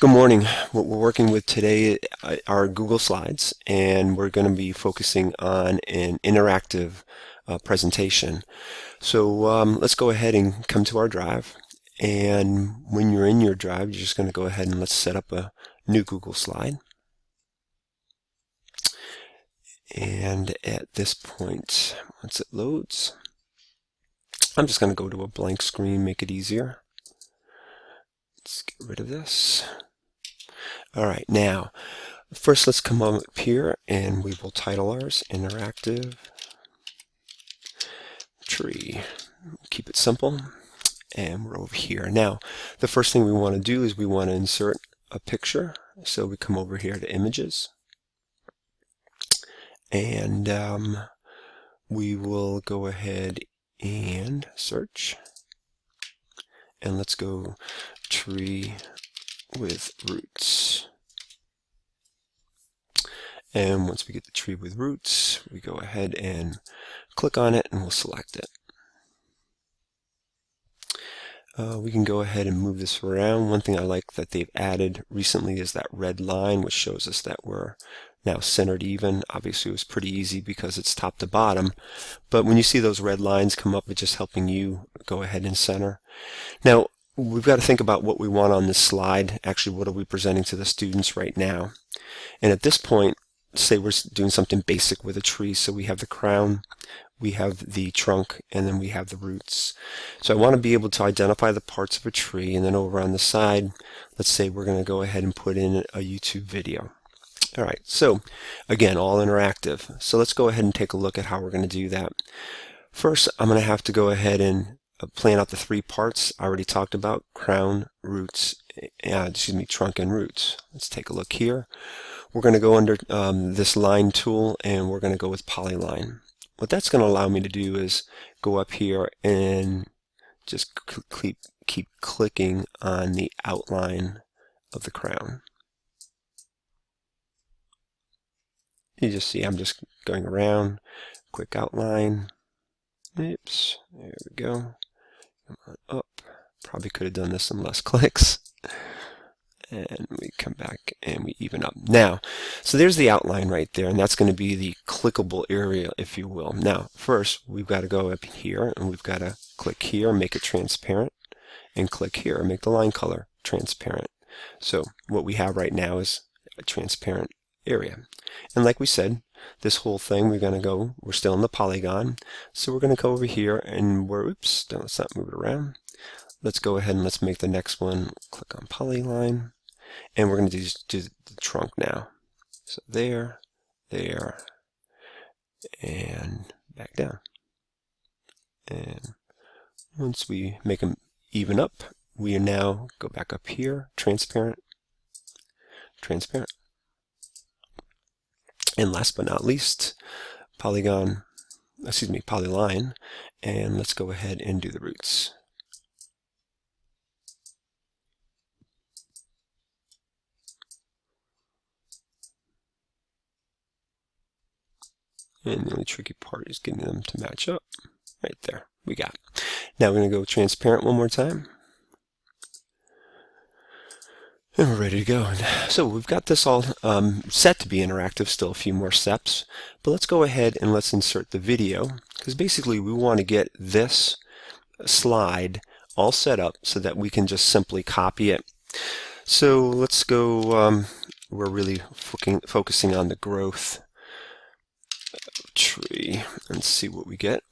Good morning. What we're working with today are Google Slides, and we're going to be focusing on an interactive presentation. So let's go ahead and come to our drive. And when you're in your drive, you're just going to go ahead and let's set up a new Google Slide. And at this point, once it loads, I'm just going to go to a blank screen, make it easier. Let's get rid of this. All right, now, first let's come up here and we will title ours Interactive Tree. Keep it simple, and we're over here. Now, the first thing we want to do is we want to insert a picture. So we come over here to Images, and we will go ahead and search. And let's go tree with roots. And once we get the tree with roots, we go ahead and click on it and we'll select it. We can go ahead and move this around. One thing I like that they've added recently is that red line, which shows us that we're now centered even. Obviously it was pretty easy because it's top to bottom, but when you see those red lines come up, it's just helping you go ahead and center. Now we've got to think about what we want on this slide. Actually, what are we presenting to the students right now? And at this point, say we're doing something basic with a tree, so we have the crown, we have the trunk, and then we have the roots. So I want to be able to identify the parts of a tree, and then over on the side, let's say we're going to go ahead and put in a YouTube video. All right, so again, all interactive. So let's go ahead and take a look at how we're going to do that. First, I'm going to have to go ahead and plan out the three parts I already talked about: crown, roots, trunk and roots. Let's take a look here. We're going to go under this line tool, and we're going to go with polyline. What that's going to allow me to do is go up here and just keep clicking on the outline of the crown. You just see I'm just going around, quick outline. Oops, there we go. Come on up. Probably could have done this in less clicks. And we come back and we even up. Now, so there's the outline right there, and that's going to be the clickable area, if you will. Now, first, we've got to go up here, and we've got to click here, make it transparent, and click here, make the line color transparent. So what we have right now is a transparent area. And like we said, this whole thing, we're still in the polygon, so we're going to go over here, and let's not move it around. Let's go ahead and let's make the next one, click on polyline. And we're going to do the trunk now. So there, and back down. And once we make them even up, we now go back up here, transparent, transparent. And last but not least, polyline, and let's go ahead and do the roots. And the only tricky part is getting them to match up. Right there, we got it. Now we're going to go transparent one more time. And we're ready to go. So we've got this all set to be interactive, still a few more steps. But let's go ahead and let's insert the video, because basically we want to get this slide all set up so that we can just simply copy it. So let's go, we're really focusing on the growth tree and see what we get.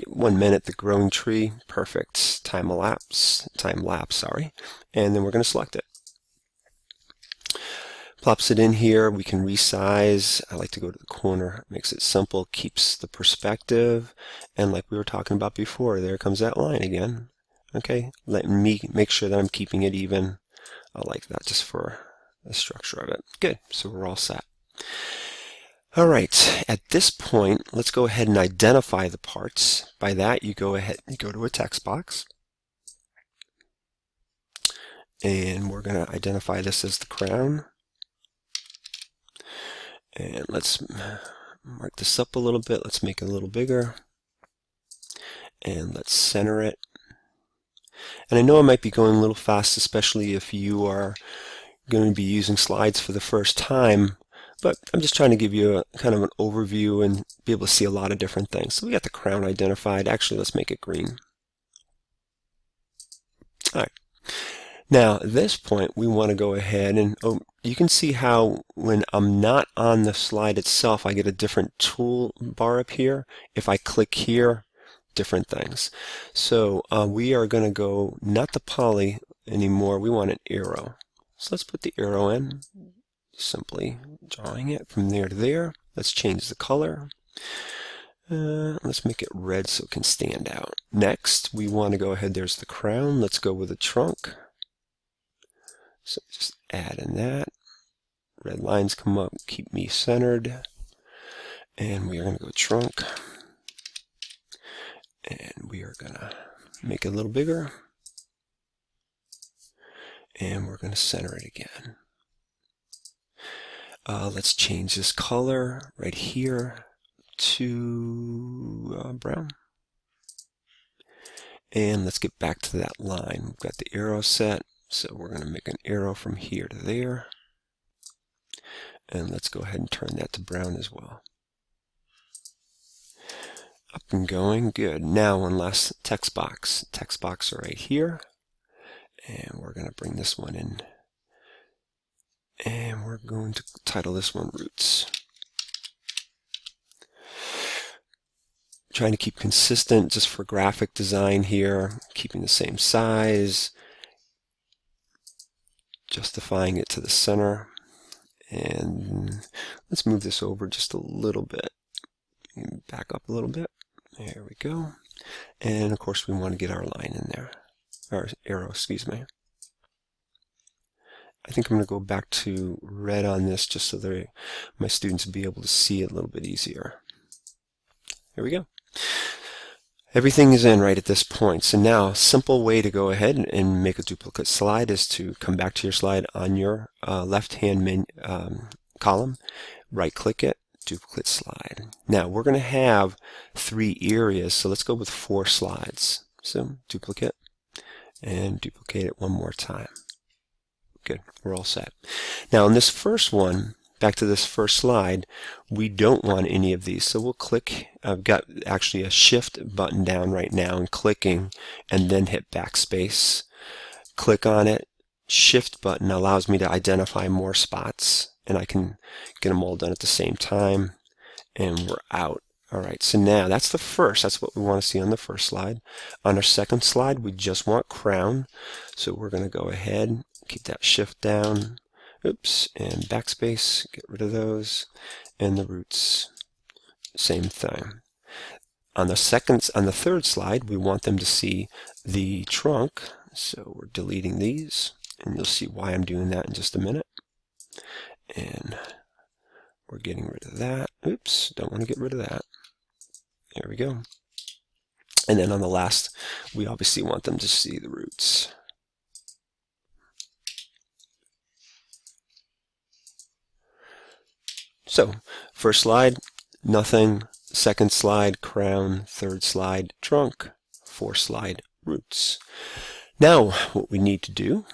1 minute, the growing tree, perfect. Time lapse, sorry. And then we're going to select it. Plops it in here. We can resize. I like to go to the corner. Makes it simple, keeps the perspective. And like we were talking about before, there comes that line again. Okay, let me make sure that I'm keeping it even. I like that just for the structure of it. Good, so we're all set. All right, at this point, let's go ahead and identify the parts. By that, you go to a text box, and we're going to identify this as the crown. And let's mark this up a little bit. Let's make it a little bigger, and let's center it. And I know I might be going a little fast, especially if you are going to be using slides for the first time, but I'm just trying to give you a kind of an overview and be able to see a lot of different things. So we got the crown identified. Actually, let's make it green. All right. Now, at this point, we want to go ahead and you can see how when I'm not on the slide itself, I get a different toolbar up here. If I click here, different things. So we are going to go not the poly anymore. We want an arrow. So let's put the arrow in, simply drawing it from there to there. Let's change the color. Let's make it red so it can stand out. Next, we want to go ahead, there's the crown. Let's go with the trunk. So just add in that. Red lines come up, keep me centered. And we are going to go trunk. And we are going to make it a little bigger. And we're going to center it again. Let's change this color right here to brown. And let's get back to that line. We've got the arrow set, so we're going to make an arrow from here to there. And let's go ahead and turn that to brown as well. Up and going, good. Now one last text box. Text box right here. And we're going to bring this one in. And we're going to title this one Roots. Trying to keep consistent just for graphic design here, keeping the same size, justifying it to the center. And let's move this over just a little bit. Back up a little bit. There we go. And of course we want to get our line in there. Or arrow, excuse me. I think I'm going to go back to red on this just so that my students will be able to see it a little bit easier. Here we go. Everything is in right at this point. So now a simple way to go ahead and make a duplicate slide is to come back to your slide on your left-hand column, right-click it, duplicate slide. Now we're going to have 3 areas, so let's go with 4 slides. So duplicate and duplicate it one more time. Good, we're all set. Now on this first one, back to this first slide, we don't want any of these, so we'll click. I've got actually a shift button down right now and clicking, and then hit backspace. Click on it. Shift button allows me to identify more spots, and I can get them all done at the same time, and we're out. All right, so now that's the first. That's what we want to see on the first slide. On our second slide, we just want crown, so we're going to go ahead, keep that shift down. Oops, and backspace, get rid of those, and the roots, same thing. On the third slide, we want them to see the trunk, so we're deleting these, and you'll see why I'm doing that in just a minute. And we're getting rid of that. Oops, don't want to get rid of that. There we go. And then on the last, we obviously want them to see the roots. So, first slide, nothing. Second slide, crown. Third slide, trunk. Fourth slide, roots. Now, what we need to do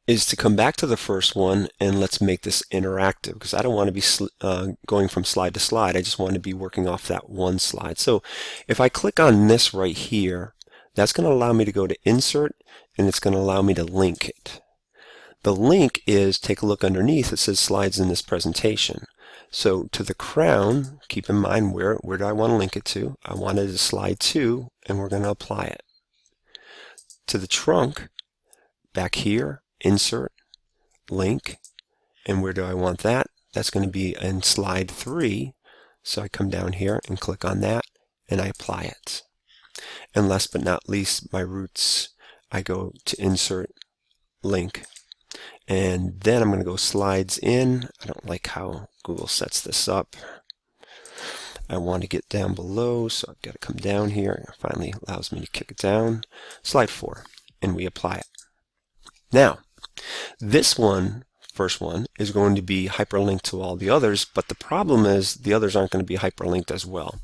is to come back to the first one and let's make this interactive, because I don't want to be going from slide to slide. I just want to be working off that one slide. So, if I click on this right here, that's going to allow me to go to Insert, and it's going to allow me to link it. The link is, take a look underneath, it says slides in this presentation. So to the crown, keep in mind where do I want to link it to? I want it to slide 2, and we're going to apply it. To the trunk, back here, insert, link, and where do I want that? That's going to be in slide 3. So I come down here and click on that, and I apply it. And last but not least, my roots, I go to insert, link, and then I'm going to go slides in. I don't like how Google sets this up. I want to get down below, so I've got to come down here. It finally allows me to kick it down. Slide 4, and we apply it. Now, this one, first one, is going to be hyperlinked to all the others, but the problem is the others aren't going to be hyperlinked as well.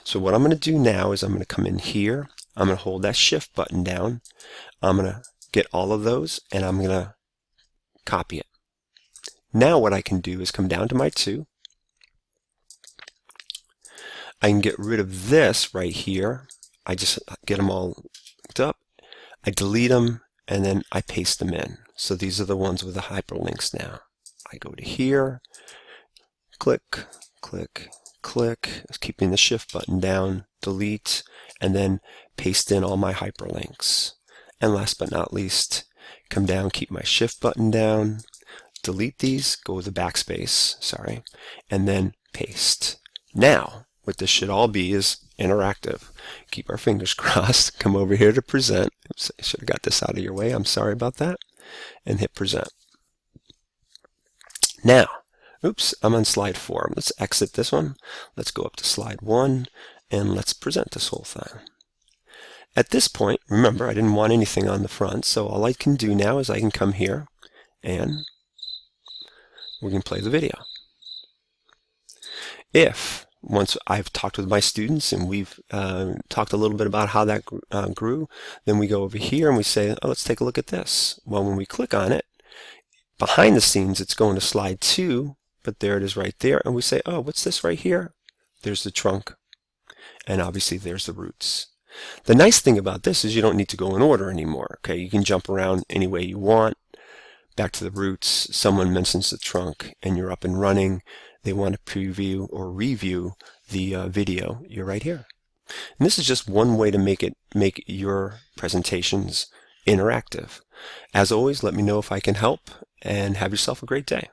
So what I'm going to do now is I'm going to come in here. I'm going to hold that Shift button down. I'm going to get all of those and I'm going to copy it. Now what I can do is come down to my 2. I can get rid of this right here. I just get them all linked up. I delete them and then I paste them in. So these are the ones with the hyperlinks now. I go to here, click, click, click, keeping the Shift button down, delete, and then paste in all my hyperlinks. And last but not least, come down, keep my Shift button down, delete these, go with the backspace, sorry, and then paste. Now, what this should all be is interactive. Keep our fingers crossed. Come over here to present. Oops, I should have got this out of your way. I'm sorry about that. And hit present. Now, oops, I'm on slide 4. Let's exit this one. Let's go up to slide 1 and let's present this whole thing. At this point, remember, I didn't want anything on the front, so all I can do now is I can come here and we can play the video. If once I've talked with my students and we've talked a little bit about how that grew, then we go over here and we say, oh, let's take a look at this. Well, when we click on it, behind the scenes, it's going to slide 2, but there it is right there. And we say, oh, what's this right here? There's the trunk. And obviously there's the roots. The nice thing about this is you don't need to go in order anymore. Okay, you can jump around any way you want. Back to the roots, someone mentions the trunk and you're up and running. They want to preview or review the video. You're right here. And this is just one way to make your presentations interactive. As always, let me know if I can help and have yourself a great day.